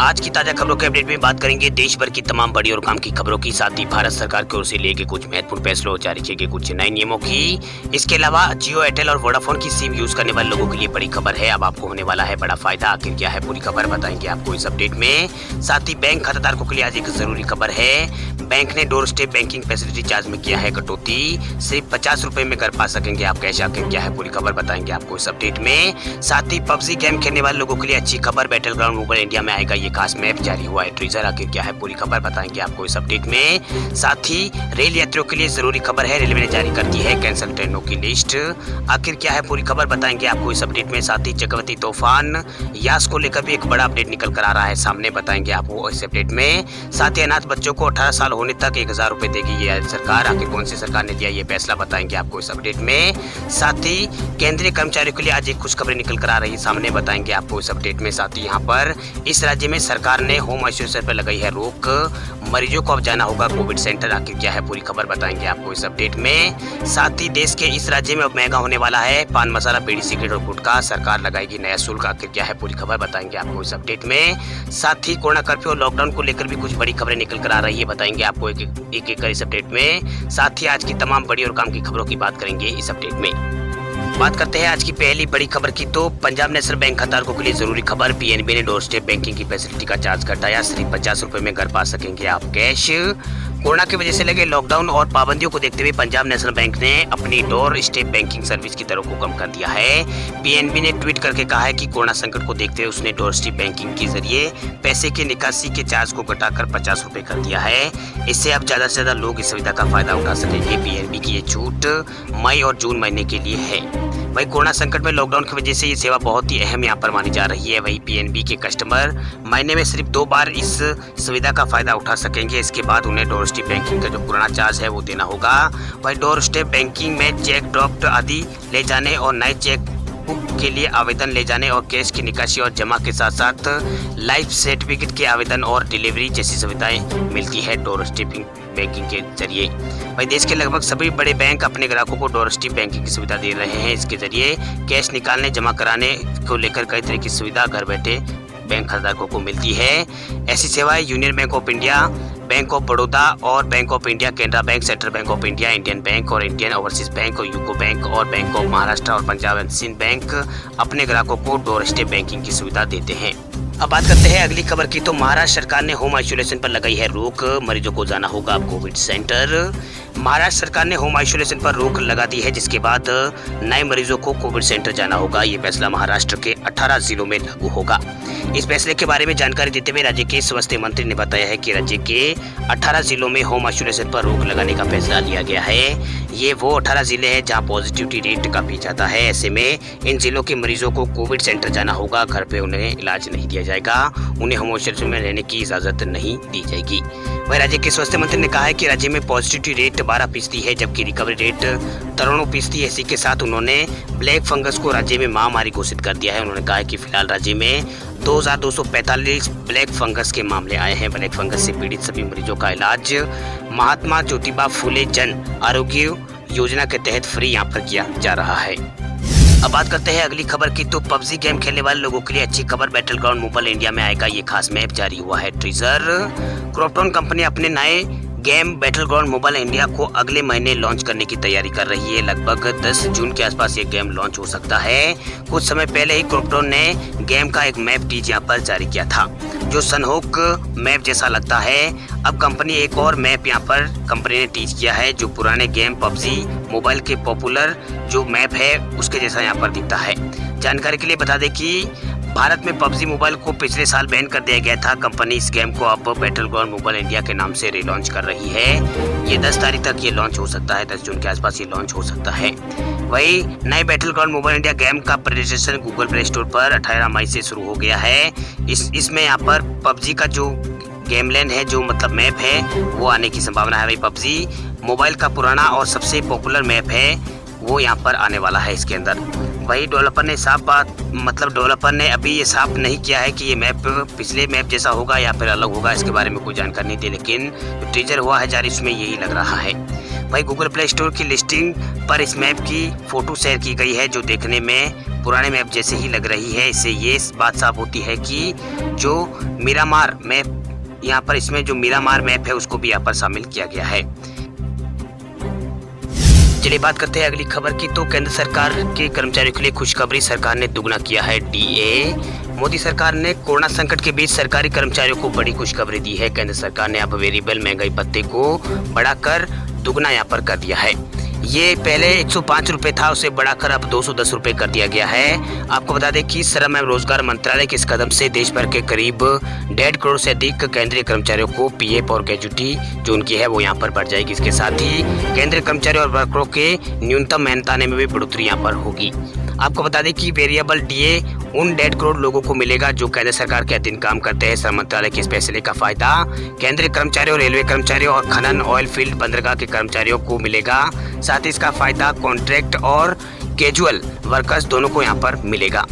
आज की ताजा खबरों के अपडेट में बात करेंगे देश भर की तमाम बड़ी और काम की खबरों की, साथ ही भारत सरकार की ओर से लिए गए कुछ महत्वपूर्ण फैसलों और जारी किए गए कुछ नए नियमों की। इसके अलावा जियो, एयरटेल और वोडाफोन की सिम यूज करने वाले लोगों के लिए बड़ी खबर है। अब आपको होने वाला है बड़ा फायदा। आखिर क्या है पूरी खबर बताएंगे आपको इस अपडेट में। साथ ही बैंक खाताधारकों के लिए आज एक जरूरी खबर है। बैंक ने door step banking facility charge में किया है कटौती। सिर्फ 50 रुपए में कर पा सकेंगे आप कैश। आखिर क्या है पूरी खबर बताएंगे आपको इस अपडेट में। साथ ही पबजी गेम खेलने वाले लोगों के लिए अच्छी खबर, बैटल ग्राउंड मोबाइल इंडिया में आएगा ये खास मैप, जारी हुआ है टीजर। आखिर क्या है पूरी खबर बताएंगे आपको इस अपडेट में। साथ ही रेल यात्रियों के लिए जरूरी खबर है, रेलवे ने जारी कर दी है कैंसिल ट्रेनों की लिस्ट। आखिर क्या है पूरी खबर बताएंगे आपको इस अपडेट में। साथ ही चक्रवाती तूफान यास को लेकर भी एक बड़ा अपडेट निकल कर आ रहा है सामने, बताएंगे आपको इस अपडेट में। साथ ही अनाथ बच्चों को 18 साल होने तक 1000 रुपए देगी ये सरकार। आखिर कौन सी सरकार ने दिया ये फैसला बताएंगे आपको इस अपडेट में। साथ ही केंद्रीय कर्मचारियों के लिए आज एक खुश खबरें निकल कर आ रही है सामने, बताएंगे आपको इस अपडेट में। साथ ही यहाँ पर इस राज्य में सरकार ने होम आइसोलेशन पर लगाई है रोक, मरीजों को अब जाना होगा कोविड सेंटर। आखिर क्या है पूरी खबर बताएंगे आपको इस अपडेट में। साथ ही देश के इस राज्य में अब महंगा होने वाला है पान मसाला, बीड़ी, सिगरेट और गुटखा, सरकार लगाएगी नया शुल्क। आखिर क्या है पूरी खबर बताएंगे आपको इस अपडेट में। साथ ही कोरोना कर्फ्यू और लॉकडाउन को लेकर भी कुछ बड़ी खबरें निकल कर आ रही है, बताएंगे आपको एक एक कर इस अपडेट में। साथ ही आज की तमाम बड़ी और काम की खबरों की बात करेंगे इस अपडेट में। बात करते हैं आज की पहली बड़ी खबर की, तो पंजाब नेशनल बैंक खाताधारकों के लिए जरूरी खबर। पीएनबी ने डोर स्टेप बैंकिंग की फैसिलिटी का चार्ज घटाया, सिर्फ 50 रुपए में घर पा सकेंगे आप कैश। कोरोना की वजह से लगे लॉकडाउन और पाबंदियों को देखते हुए पंजाब नेशनल बैंक ने अपनी डोर स्टेप बैंकिंग सर्विस की दरों को कम कर दिया है। पीएनबी ने ट्वीट करके कहा है कि कोरोना संकट को देखते हुए उसने डोर स्टेप बैंकिंग के जरिए पैसे की निकासी के चार्ज को घटाकर 50 रुपए कर दिया है। इससे अब ज्यादा से ज्यादा लोग इस सुविधा का फायदा उठा सकेंगे। पीएनबी की ये छूट मई और जून महीने के लिए है। वही कोरोना संकट में लॉकडाउन की वजह से ये सेवा बहुत ही अहम यहाँ पर मानी जा रही है। वही पीएनबी के कस्टमर महीने में सिर्फ 2 बार इस सुविधा का फायदा उठा सकेंगे। इसके बाद उन्हें डोर स्टेप बैंकिंग का जो पुराना चार्ज है वो देना होगा। वही डोर स्टेप बैंकिंग में चेक ड्राफ्ट आदि ले जाने और नए चेक बुक के लिए आवेदन ले जाने और कैश की निकासी और जमा के साथ साथ लाइफ सर्टिफिकेट के आवेदन और डिलीवरी जैसी सुविधाएं मिलती है डोर स्टेप बैंकिंग के जरिए। भाई देश के लगभग सभी बड़े बैंक अपने ग्राहकों को डोर स्टेप बैंकिंग की सुविधा दे रहे हैं। इसके जरिए कैश निकालने, जमा कराने को लेकर कई तरह की सुविधा घर बैठे बैंक खाताधारकों को मिलती है। ऐसी सेवाएं Union Bank of India, Bank of Baroda और Bank of India, Canara Bank, Central Bank of India, Indian Bank और इंडियन ओवरसीज बैंक और यूको बैंक और बैंक ऑफ महाराष्ट्र और पंजाब एंड सिंध बैंक अपने ग्राहकों को डोर स्टेप बैंकिंग की सुविधा देते हैं। अब बात करते हैं अगली खबर की, तो महाराष्ट्र सरकार ने होम आइसोलेशन पर लगाई है रोक, मरीजों को जाना होगा कोविड सेंटर। महाराष्ट्र सरकार ने होम आइसोलेशन पर रोक लगा दी है, जिसके बाद नए मरीजों को कोविड सेंटर जाना होगा। ये फैसला महाराष्ट्र के 18 जिलों में लागू होगा। इस फैसले के बारे में जानकारी देते हुए राज्य के स्वास्थ्य मंत्री ने बताया है कि राज्य के 18 जिलों में होम आइसोलेशन पर रोक लगाने का फैसला लिया गया है। ये वो 18 जिले हैं जहां पॉजिटिविटी रेट काफी ज्यादा है। ऐसे में इन जिलों के मरीजों को कोविड सेंटर जाना होगा। घर पे उन्हें इलाज नहीं दिया जाएगा, उन्हें होम आइसोलेशन में रहने की इजाजत नहीं दी जाएगी। वहीं राज्य के स्वास्थ्य मंत्री ने कहा है कि राज्य में पॉजिटिविटी रेट 12% है, जबकि रिकवरी रेट 93% है। इसी के साथ उन्होंने ब्लैक फंगस को राज्य में महामारी घोषित कर दिया है। उन्होंने कहा है कि फिलहाल राज्य में 2245 ब्लैक फंगस के मामले आए हैं। ब्लैक फंगस से पीड़ित सभी मरीजों का इलाज महात्मा ज्योतिबा फुले जन आरोग्य योजना के तहत फ्री यहाँ पर किया जा रहा है। अब बात करते हैं अगली खबर की, तो पबजी गेम खेलने वाले लोगों के लिए अच्छी खबर, बैटल ग्राउंड मोबाइल इंडिया में आएगा ये खास मैप, जारी हुआ है टीजर। क्रॉपटॉन कंपनी अपने नए game battle ground mobile India को अगले महीने लॉन्च करने की तैयारी कर रही है। लगभग 10 जून के आसपास ये गेम लॉन्च हो सकता है। कुछ समय पहले ही क्रॉपटॉन ने गेम का एक मैप टीज यहाँ पर जारी किया था, जो सनहोक मैप जैसा लगता है। अब कंपनी एक और मैप यहाँ पर कंपनी ने टीज किया है, जो पुराने गेम पबजी मोबाइल के पॉपुलर जो मैप है उसके जैसा यहाँ पर दिखता है। जानकारी के लिए बता दें कि भारत में पबजी मोबाइल को पिछले साल बैन कर दिया गया था। कंपनी इस गेम को अब बैटल ग्राउंड मोबाइल इंडिया के नाम से रिलॉन्च कर रही है। ये 10 तारीख तक ये लॉन्च हो सकता है, 10 जून के आसपास ये लॉन्च हो सकता है। वही नए battle ground mobile India game का रजिस्ट्रेशन गूगल प्ले स्टोर पर 18 मई से शुरू हो गया है। इसमें यहाँ पर पबजी का जो गेमलैंड है, जो मतलब मैप है, वो आने की संभावना है। वही पबजी मोबाइल का पुराना और सबसे पॉपुलर मैप है, वो यहाँ पर आने वाला है इसके अंदर। वही डेवलपर ने अभी ये साफ नहीं किया है कि ये मैप पिछले मैप जैसा होगा या फिर अलग होगा। इसके बारे में कोई जानकारी नहीं दी, लेकिन जो टीजर हुआ है जारी उसमें यही लग रहा है। वहीं गूगल प्ले स्टोर की लिस्टिंग पर इस मैप की फोटो शेयर की गई है जो देखने में पुराने मैप जैसे ही लग रही है। इससे ये बात साफ होती है कि जो मीरामार मैप यहाँ पर इसमें जो मीरामार मैप है उसको भी यहाँ पर शामिल किया गया है। चलिए बात करते हैं अगली खबर की। तो केंद्र सरकार के कर्मचारियों के लिए खुशखबरी, सरकार ने दुगना किया है डीए। मोदी सरकार ने कोरोना संकट के बीच सरकारी कर्मचारियों को बड़ी खुशखबरी दी है। केंद्र सरकार ने अब वेरिएबल महंगाई भत्ते को बढ़ाकर दुगना यहाँ पर कर दिया है। ये पहले 105 रुपए था, उसे बढ़ाकर अब 210 रुपए कर दिया गया है। आपको बता दें कि श्रम एवं रोजगार मंत्रालय के इस कदम से देश भर के करीब 1.5 करोड़ से अधिक केंद्रीय कर्मचारियों को पीएफ और ग्रेच्युटी जो उनकी है वो यहाँ पर बढ़ जाएगी। इसके साथ ही केंद्रीय कर्मचारियों और वर्करों के न्यूनतम मेहनताने में भी बढ़ोतरी यहाँ पर होगी। आपको बता दें कि वेरिएबल डीए उन 1.5 करोड़ लोगों को मिलेगा जो केंद्र सरकार के अधीन काम करते हैं। श्रम मंत्रालय के इस फैसले का फायदा केंद्रीय कर्मचारियों, रेलवे कर्मचारियों और खनन, ऑयल फील्ड, बंदरगाह के कर्मचारियों को मिलेगा। साथ ही इसका फायदा कॉन्ट्रैक्ट और कैजुअल वर्कर्स दोनों को यहाँ पर मिलेगा।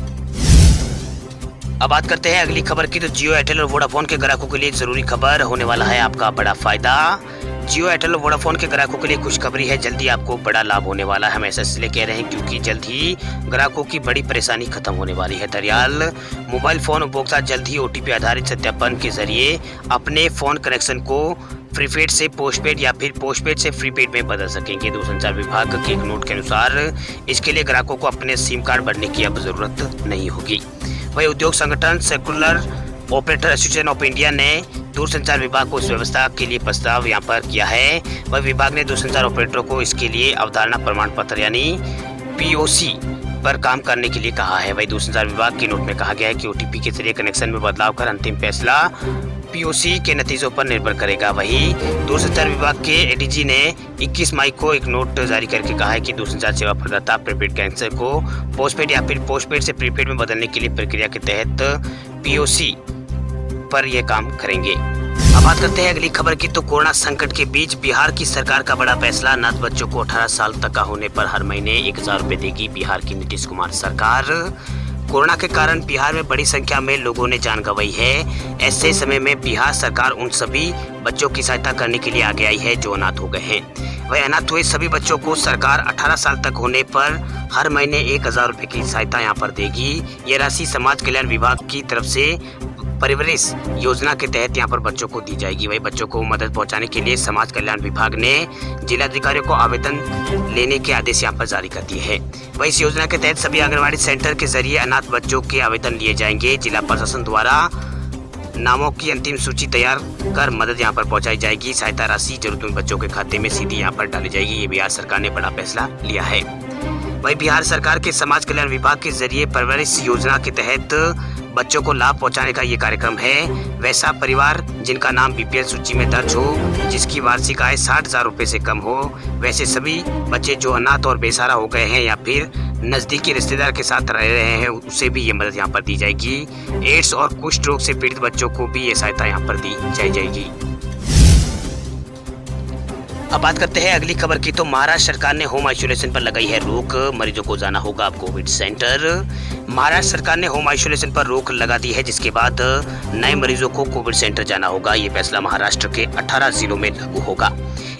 अब बात करते हैं अगली खबर की। तो जियो, एयरटेल और वोडाफोन के ग्राहकों के लिए जरूरी खबर, होने वाला है आपका बड़ा फायदा। जियो, एयरटेल और वोडाफोन के ग्राहकों के लिए खुशखबरी है, जल्दी आपको बड़ा लाभ होने वाला है। हम ऐसा इसलिए कह रहे हैं क्योंकि जल्द ही ग्राहकों की बड़ी परेशानी खत्म होने वाली है। दरअसल मोबाइल फोन उपभोक्ता जल्द ही ओटीपी आधारित सत्यापन के जरिए अपने फोन कनेक्शन को प्रीपेड से पोस्टपेड या फिर पोस्टपेड से प्रीपेड में बदल सकेंगे। दूरसंचार विभाग के एक नोट के अनुसार इसके लिए ग्राहकों को अपने सिम कार्ड भरने की अब जरूरत नहीं होगी। वही उद्योग संगठन secular operator association of India ने दूरसंचार विभाग को इस व्यवस्था के लिए प्रस्ताव यहाँ पर किया है। वह विभाग ने दूरसंचार ऑपरेटरों को इसके लिए अवधारणा प्रमाण पत्र यानी पीओसी पर काम करने के लिए कहा है। वही दूरसंचार विभाग की नोट में कहा गया है कि ओटीपी के जरिए कनेक्शन में बदलाव कर अंतिम फैसला पीओसी के नतीजों पर निर्भर करेगा। वही दूरसंचार विभाग के एडीजी ने 21 मई को एक नोट जारी करके कहा है कि दूरसंचार सेवा प्रदाता प्रीपेड कनेक्शन को पोस्टपेड या फिर पोस्टपेड से प्रीपेड में बदलने के लिए प्रक्रिया के तहत पीओसी पर यह काम करेंगे। अब बात करते हैं अगली खबर की। तो कोरोना संकट के बीच बिहार की सरकार का बड़ा फैसला, अनाथ बच्चों को 18 साल तक का होने पर हर महीने 1000 रुपए देगी बिहार की नीतीश कुमार सरकार। कोरोना के कारण बिहार में बड़ी संख्या में लोगों ने जान गंवाई है। ऐसे समय में बिहार सरकार उन सभी बच्चों की सहायता करने के लिए आगे आई है जो अनाथ हो गए हैं। वह अनाथ हुए सभी बच्चों को सरकार 18 साल तक होने पर हर महीने 1000 रुपए की सहायता यहाँ पर देगी। ये राशि समाज कल्याण विभाग की तरफ से परिवरिश योजना के तहत यहाँ पर बच्चों को दी जाएगी। वही बच्चों को मदद पहुंचाने के लिए समाज कल्याण विभाग ने जिलाधिकारियों को आवेदन लेने के आदेश यहाँ पर जारी कर दिए हैं। वही इस योजना के तहत सभी आंगनबाड़ी सेंटर के जरिए अनाथ बच्चों के आवेदन लिए जाएंगे। जिला प्रशासन द्वारा नामों की अंतिम सूची तैयार कर मदद यहाँ पर पहुंचाई जाएगी। सहायता राशि जरूरतमंद बच्चों के खाते में सीधी यहाँ पर डाली जाएगी। ये बिहार सरकार ने बड़ा फैसला लिया है। वही बिहार सरकार के समाज कल्याण विभाग के जरिए परवरिश योजना के तहत बच्चों को लाभ पहुंचाने का ये कार्यक्रम है। वैसा परिवार जिनका नाम बीपीएल सूची में दर्ज हो, जिसकी वार्षिक आय 60,000 रुपए से कम हो, वैसे सभी बच्चे जो अनाथ और बेसहारा हो गए हैं या फिर नजदीकी रिश्तेदार के साथ रह रहे हैं, उसे भी ये मदद यहाँ पर दी जाएगी। एड्स और कुष्ठ रोग से पीड़ित बच्चों को भी ये सहायता यहाँ पर दी जाएगी। अब बात करते हैं अगली खबर की। तो महाराष्ट्र सरकार ने होम आइसोलेशन पर लगाई है रोक, मरीजों को जाना होगा अब कोविड सेंटर। महाराष्ट्र सरकार ने होम आइसोलेशन पर रोक लगा दी है, जिसके बाद नए मरीजों को कोविड सेंटर जाना होगा। ये फैसला महाराष्ट्र के 18 जिलों में लागू होगा।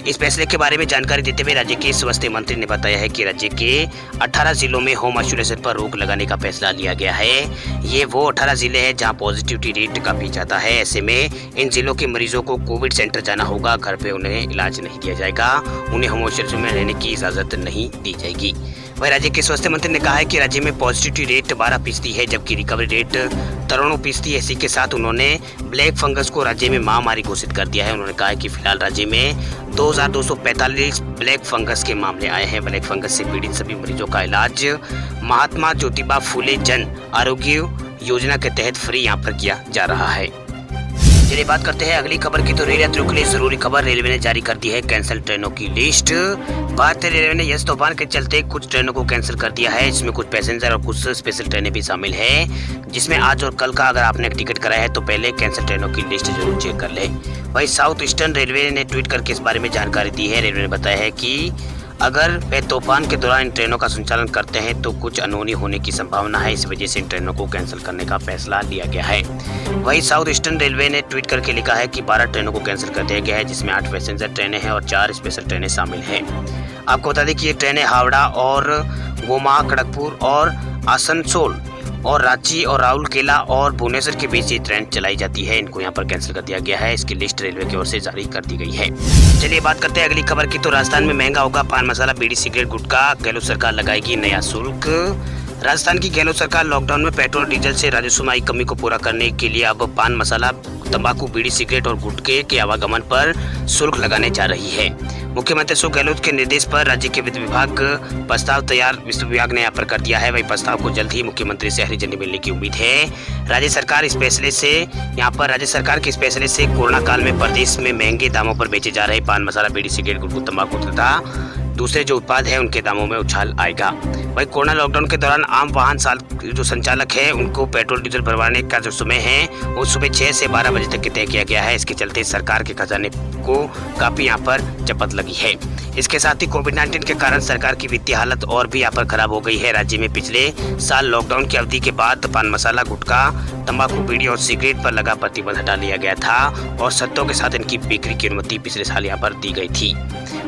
इस फैसले के बारे में जानकारी देते हुए राज्य के स्वास्थ्य मंत्री ने बताया है कि राज्य के 18 जिलों में होम आइसोलेशन पर रोक लगाने का फैसला लिया गया है। ये वो 18 जिले हैं जहां पॉजिटिविटी रेट काफी ज्यादा है। ऐसे में इन जिलों के मरीजों को कोविड सेंटर जाना होगा। घर पे उन्हें इलाज नहीं दिया जाएगा, उन्हें होम आइसोलेशन में रहने की इजाजत नहीं दी जाएगी। वही राज्य के स्वास्थ्य मंत्री ने कहा है कि राज्य में पॉजिटिविटी रेट 12% है, जबकि रिकवरी रेट 93% है। इसी के साथ उन्होंने ब्लैक फंगस को राज्य में महामारी घोषित कर दिया है। उन्होंने कहा है कि फिलहाल राज्य में 2245 ब्लैक फंगस के मामले आए हैं। ब्लैक फंगस से पीड़ित सभी मरीजों का इलाज महात्मा ज्योतिबा फूले जन आरोग्य योजना के तहत फ्री यहाँ पर किया जा रहा है। चलिए बात करते हैं अगली खबर की। तो रेल यात्रियों के लिए जरूरी खबर, रेलवे ने जारी कर दी है कैंसिल ट्रेनों की लिस्ट। भारतीय रेलवे ने यस तूफान के चलते कुछ ट्रेनों को कैंसिल कर दिया है। इसमें कुछ पैसेंजर और कुछ स्पेशल ट्रेनें भी शामिल हैं, जिसमें आज और कल का अगर आपने टिकट कराया है तो पहले कैंसिल ट्रेनों की लिस्ट जरूर चेक कर ले। वही साउथ ईस्टर्न रेलवे ने ट्वीट करके इस बारे में जानकारी दी है। रेलवे ने बताया है कि अगर वे तूफान के दौरान इन ट्रेनों का संचालन करते हैं तो कुछ अनहोनी होने की संभावना है। इस वजह से इन ट्रेनों को कैंसिल करने का फैसला लिया गया है। वहीं साउथ ईस्टर्न रेलवे ने ट्वीट करके लिखा है कि 12 ट्रेनों को कैंसिल कर दिया गया है, जिसमें 8 पैसेंजर ट्रेनें हैं और 4 स्पेशल ट्रेनें शामिल हैं। आपको बता दें कि ये ट्रेनें हावड़ा और गोमा, खड़गपुर और आसनसोल और रांची और राउरकेला और भुवनेश्वर के बीच ये ट्रेन चलाई जाती है। इनको यहाँ पर कैंसिल कर दिया गया है। इसकी लिस्ट रेलवे की ओर से जारी कर दी गई है। चलिए बात करते हैं अगली खबर की। तो राजस्थान में महंगा होगा पान मसाला, बीड़ी, सिगरेट, गुटखा, गहलोत सरकार लगाएगी नया शुल्क। राजस्थान की गहलोत सरकार लॉकडाउन में पेट्रोल डीजल से राजस्व में आई कमी को पूरा करने के लिए अब पान मसाला, तंबाकू, बीड़ी, सिगरेट और गुटखे के आवागमन पर शुल्क लगाने जा रही है। मुख्यमंत्री अशोक गहलोत के निर्देश पर राज्य के वित्त विभाग प्रस्ताव तैयार वित्त विभाग ने यहाँ पर कर दिया है। वही प्रस्ताव को जल्द ही मुख्यमंत्री से हरी झंडी मिलने की उम्मीद है। राज्य सरकार के इस फैसले से कोरोना काल में प्रदेश में महंगे दामों पर बेचे जा रहे पान मसाला, बीड़ी, सिगरेट, गुटखा, तंबाकू तथा दूसरे जो उत्पाद है उनके दामों में उछाल आएगा। वही कोरोना लॉकडाउन के दौरान आम वाहन जो संचालक है उनको पेट्रोल डीजल भरवाने का जो समय है वो सुबह 6 से 12 बजे तक तय किया गया है। इसके चलते सरकार के खजाने को काफी यहाँ पर चपत लगी है। इसके साथ ही कोविड-19 के कारण सरकार की वित्तीय हालत और भी यहाँ पर खराब हो गई है। राज्य में पिछले साल लॉकडाउन की अवधि के बाद पान मसाला, गुटखा, तंबाकू, बीड़ी और सिगरेट पर लगा प्रतिबंध हटा लिया गया था और शर्तों के साथ इनकी बिक्री की अनुमति पिछले साल यहाँ पर दी गई थी।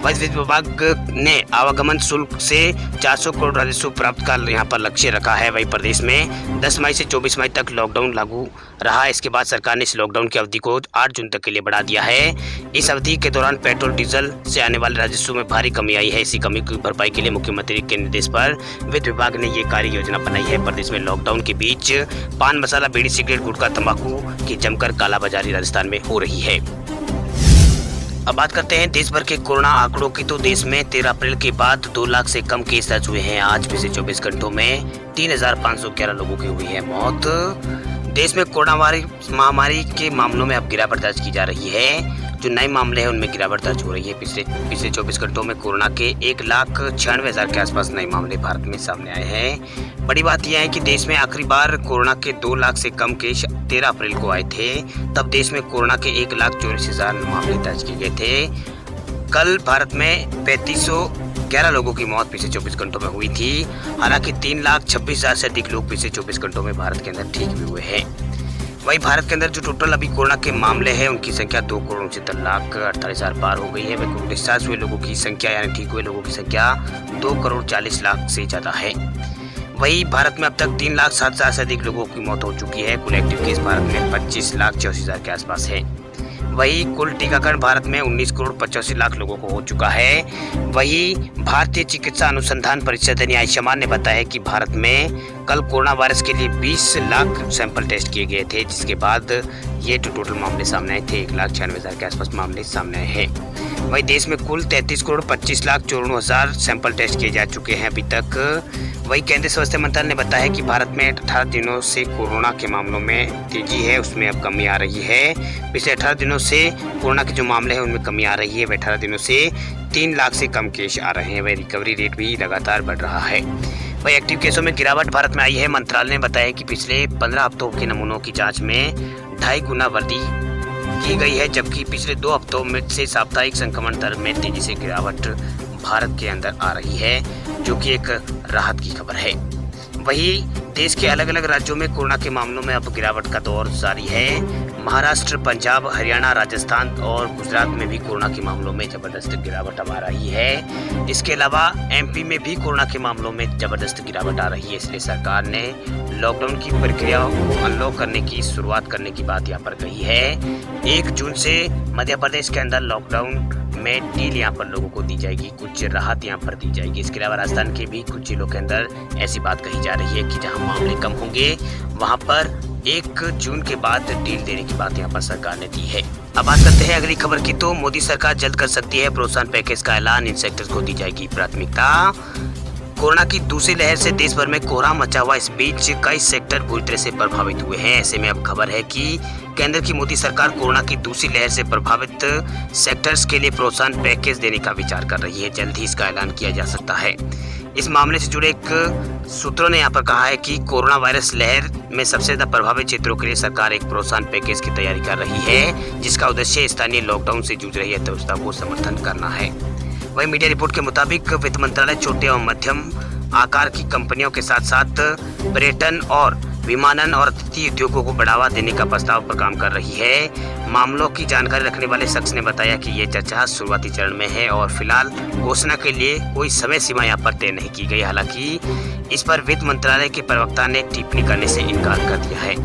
वही वित्त विभाग ने आवागमन शुल्क से 400 करोड़ राजस्व प्राप्त का यहाँ पर लक्ष्य रखा है। वही प्रदेश में 10 मई से 24 मई तक लॉकडाउन लागू रहा। इसके बाद सरकार ने इस लॉकडाउन की अवधि को 8 जून तक के लिए बढ़ा दिया है। इस अवधि के दौरान पेट्रोल डीजल से आने वाले राजस्व में भारी कमी आई है। इसी कमी की भरपाई के लिए मुख्यमंत्री के निर्देश पर वित्त विभाग ने ये कार्य योजना बनाई है। प्रदेश में लॉकडाउन के बीच पान मसाला, बीड़ी, सिगरेट, गुटखा, तंबाकू की जमकर कालाबाजारी राजस्थान में हो रही है। अब बात करते हैं देश भर के कोरोना आंकड़ों की। तो देश में 13 अप्रैल के बाद 2 लाख से कम केस दर्ज हुए हैं। आज पिछले 24 घंटों में 3511 लोगों की हुई है मौत। देश में कोरोना महामारी के मामलों में अब गिरावट दर्ज की जा रही है। जो नए मामले हैं उनमें गिरावट दर्ज हो रही है। पिछले 24 घंटों में कोरोना के 1,96,000 के आसपास नए मामले भारत में सामने आए हैं। बड़ी बात यह है कि देश में आखिरी बार कोरोना के 2 लाख से कम केस 13 अप्रैल को आए थे। तब देश में कोरोना के 1,84,000 मामले दर्ज किए गए थे। कल भारत में 3511 लोगों की मौत पिछले 24 घंटों में हुई थी। हालांकि 3,26,000 से अधिक लोग पिछले 24 घंटों में भारत के अंदर ठीक भी हुए हैं। वहीं भारत के अंदर जो टोटल अभी कोरोना के मामले हैं उनकी संख्या 2,69,48,000 पार हो गई है। वहीं डिस्चार्ज हुए लोगों की संख्या यानी ठीक हुए लोगों की संख्या 2,40,00,000 से ज़्यादा है। वहीं भारत में अब तक 3,07,000 से अधिक लोगों की मौत हो चुकी है। कुल एक्टिव केस भारत में 25,84,000 के आसपास है। वही कुल टीकाकरण भारत में 19,85,00,000 लोगों को हो चुका है। वही भारतीय चिकित्सा अनुसंधान परिषद यानी आयुष्मान ने बताया कि भारत में कल कोरोना वायरस के लिए 20 लाख सैंपल टेस्ट किए गए थे, जिसके बाद ये टोटल मामले सामने आए थे। 1,96,000 के आसपास मामले सामने आए हैं। वही देश में कुल 33,25,54,000 सैंपल टेस्ट किए जा चुके हैं अभी तक। वही केंद्रीय स्वास्थ्य मंत्रालय ने बताया कि भारत में 18 दिनों से कोरोना के मामलों में तेजी है, उसमें अब कमी आ रही है। पिछले 18 दिनों से कोरोना के जो मामले हैं उनमें कमी आ रही है। 18 दिनों से 3 लाख से कम केस आ रहे हैं। वही रिकवरी रेट भी लगातार बढ़ रहा है। वही एक्टिव केसों में गिरावट भारत में आई है। मंत्रालय ने बताया कि पिछले 15 हफ्तों के नमूनों की जाँच में 2.5 गुना वृद्धि की गई है, जबकि पिछले 2 हफ्तों में से साप्ताहिक संक्रमण दर में तेजी से गिरावट भारत के अंदर आ रही है, जो कि एक राहत की खबर है। वहीं देश के अलग अलग राज्यों में कोरोना के मामलों में अब गिरावट का दौर जारी है। महाराष्ट्र, पंजाब, हरियाणा, राजस्थान और गुजरात में भी कोरोना के मामलों में जबरदस्त गिरावट अब आ रही है। इसके अलावा एमपी में भी कोरोना के मामलों में जबरदस्त गिरावट आ रही है। इसलिए सरकार ने लॉकडाउन की प्रक्रिया को अनलॉक करने की शुरुआत करने की बात यहाँ पर कही है। 1 जून से मध्य प्रदेश के अंदर लॉकडाउन में ढील यहाँ पर लोगों को दी जाएगी, कुछ राहत यहाँ पर दी जाएगी। इसके अलावा राजस्थान के भी कुछ जिलों के अंदर ऐसी बात कही जा रही है कि जहाँ मामले कम होंगे वहाँ पर 1 जून के बाद ढील देने की बात यहाँ पर सरकार ने दी है। अब बात करते हैं अगली खबर की। तो मोदी सरकार जल्द कर सकती है प्रोत्साहन पैकेज का ऐलान, इन सेक्टर्स को दी जाएगी प्राथमिकता। कोरोना की दूसरी लहर से देश भर में कोहराम मचा हुआ, इस बीच कई सेक्टर बुरी तरह से प्रभावित हुए हैं। ऐसे में अब खबर है कि केंद्र की मोदी सरकार कोरोना की दूसरी लहर से प्रभावित सेक्टर्स के लिए प्रोत्साहन पैकेज देने का विचार कर रही है। जल्द ही इसका ऐलान किया जा सकता है। इस मामले से जुड़े एक सूत्रों ने यहाँ पर कहा है कि कोरोना वायरस लहर में सबसे ज्यादा प्रभावित क्षेत्रों के लिए सरकार एक प्रोत्साहन पैकेज की तैयारी कर रही है, जिसका उद्देश्य स्थानीय लॉकडाउन से जूझ रही अर्थव्यवस्था को समर्थन करना है। वहीं मीडिया रिपोर्ट के मुताबिक वित्त मंत्रालय छोटे और मध्यम आकार की कंपनियों के साथ साथ पर्यटन और विमानन और अतिथि उद्योगों को बढ़ावा देने का प्रस्ताव पर काम कर रही है। मामलों की जानकारी रखने वाले शख्स ने बताया कि ये चर्चा शुरुआती चरण में है और फिलहाल घोषणा के लिए कोई समय सीमा यहाँ पर तय नहीं की गई। हालांकि इस पर वित्त मंत्रालय के प्रवक्ता ने टिप्पणी करने से इनकार कर दिया है।